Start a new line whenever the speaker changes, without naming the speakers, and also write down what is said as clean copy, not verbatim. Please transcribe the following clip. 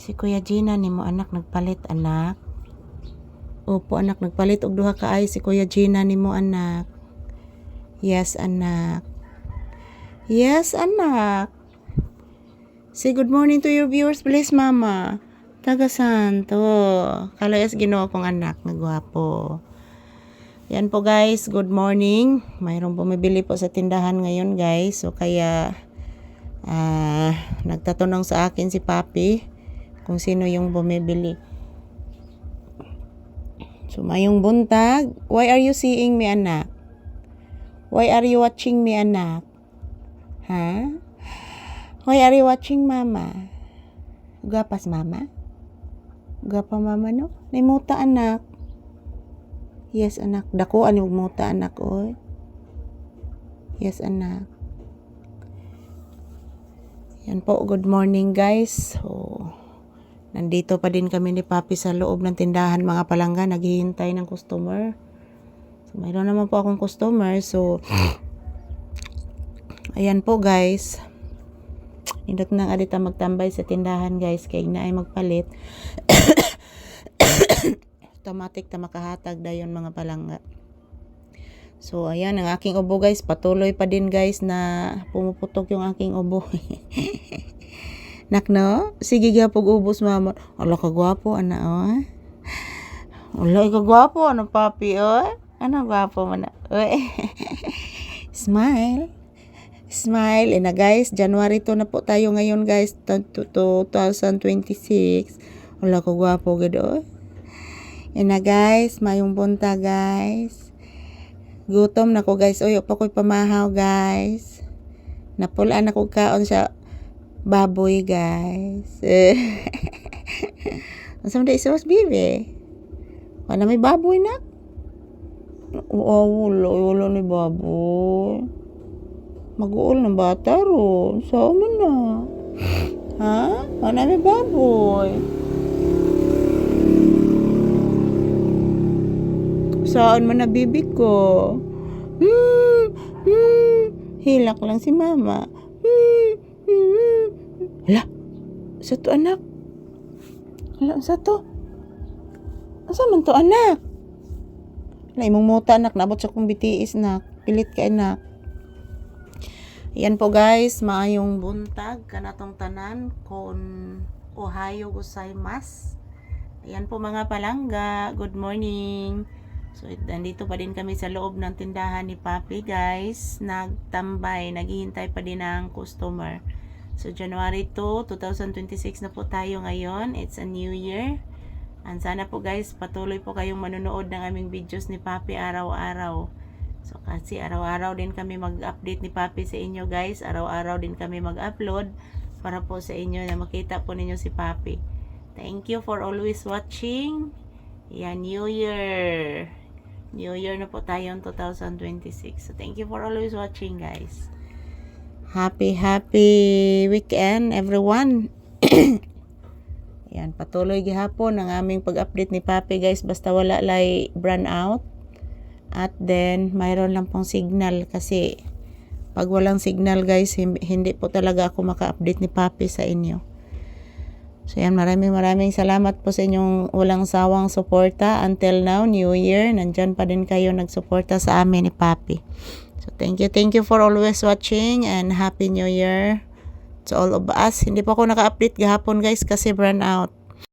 Si Kuya Gina nimo anak nagpalit anak. Opo anak, nagpalit og duha ka ay si Kuya Gina nimo anak. Yes anak. Yes anak. Say good morning to your viewers please mama. Taga Santo. Kalayas Ginoo kong anak na gwapo. Yan po guys, good morning. Mayroong bumibili po sa tindahan ngayon guys. So kaya nagtatanong sa akin si Papi kung sino yung bumibili. So mayong buntag, why are you seeing me anak? Why are you watching me anak? Ha? Why are you watching mama? Gapas mama? Gapa mama no? Naimuta anak. Yes anak, dako ani muta anak oy. Yes anak. Yan po, good morning guys. So, nandito pa din kami ni Papi sa loob ng tindahan mga palangga, naghihintay ng customer. So, mayroon naman po akong customer. So, ayan po guys. Indot nang adita magtambay sa tindahan guys, kay na ay magpalit. Automatic ta makahatag dayon mga palangga. So ayan ang aking ubo guys, patuloy pa din guys na pumuputok yung aking ubo. Nak no? Sige gapog ubos mama. Ala ka gwapo ana oy. Ala ka gwapo ano Papi oy. Ano gwapo man oy. Smile. Smile. Na guys, January 2 na po tayo ngayon guys, 2026. Ala ka gwapo gid oy. Na guys, mayong punta guys. Gutom na ko guys. Oy, pa ko'y pamahaw guys. Napulaan ako kaon sa baboy guys. Asam da isos bibe. Wala may baboy na. Wala ni baboy. Mag-uol ng bata ron. Saan man na? Ha? Wala may baboy. Saan man na bibi ko? Hilak lang si mama. Hala, sa to anak? Hala, sa to? Asa man to anak? Hala, imong muta anak, nabot sa kong bitiis nak. Pilit ka anak. Yan po guys, maayong buntag kanatong tanan kon Ohio gozaimasu. Ayan po mga palangga, good morning. So, nandito pa din kami sa loob ng tindahan ni Papi guys. Nagtambay, naghihintay pa din ng customer. So, January 2, 2026 na po tayo ngayon. It's a new year. And sana po guys, patuloy po kayong manonood ng aming videos ni Papi araw-araw. So, kasi araw-araw din kami mag-update ni Papi sa inyo guys. Araw-araw din kami mag-upload para po sa inyo na makita po ninyo si Papi. Thank you for always watching. Yan, New Year. New Year na po tayo 2026. So, thank you for always watching, guys. Happy weekend, everyone. Yan, patuloy gihapon ang aming pag-update ni Papi, guys. Basta wala lay brand out. At then, mayroon lang pong signal kasi pag walang signal, guys, hindi po talaga ako maka-update ni Papi sa inyo. So yan, maraming salamat po sa inyong walang sawang suporta. Until now, New Year, nandyan pa din kayo nagsuporta sa amin ni Papi. So thank you for always watching and Happy New Year to all of us. Hindi po ako naka-update gahapon guys kasi brand out.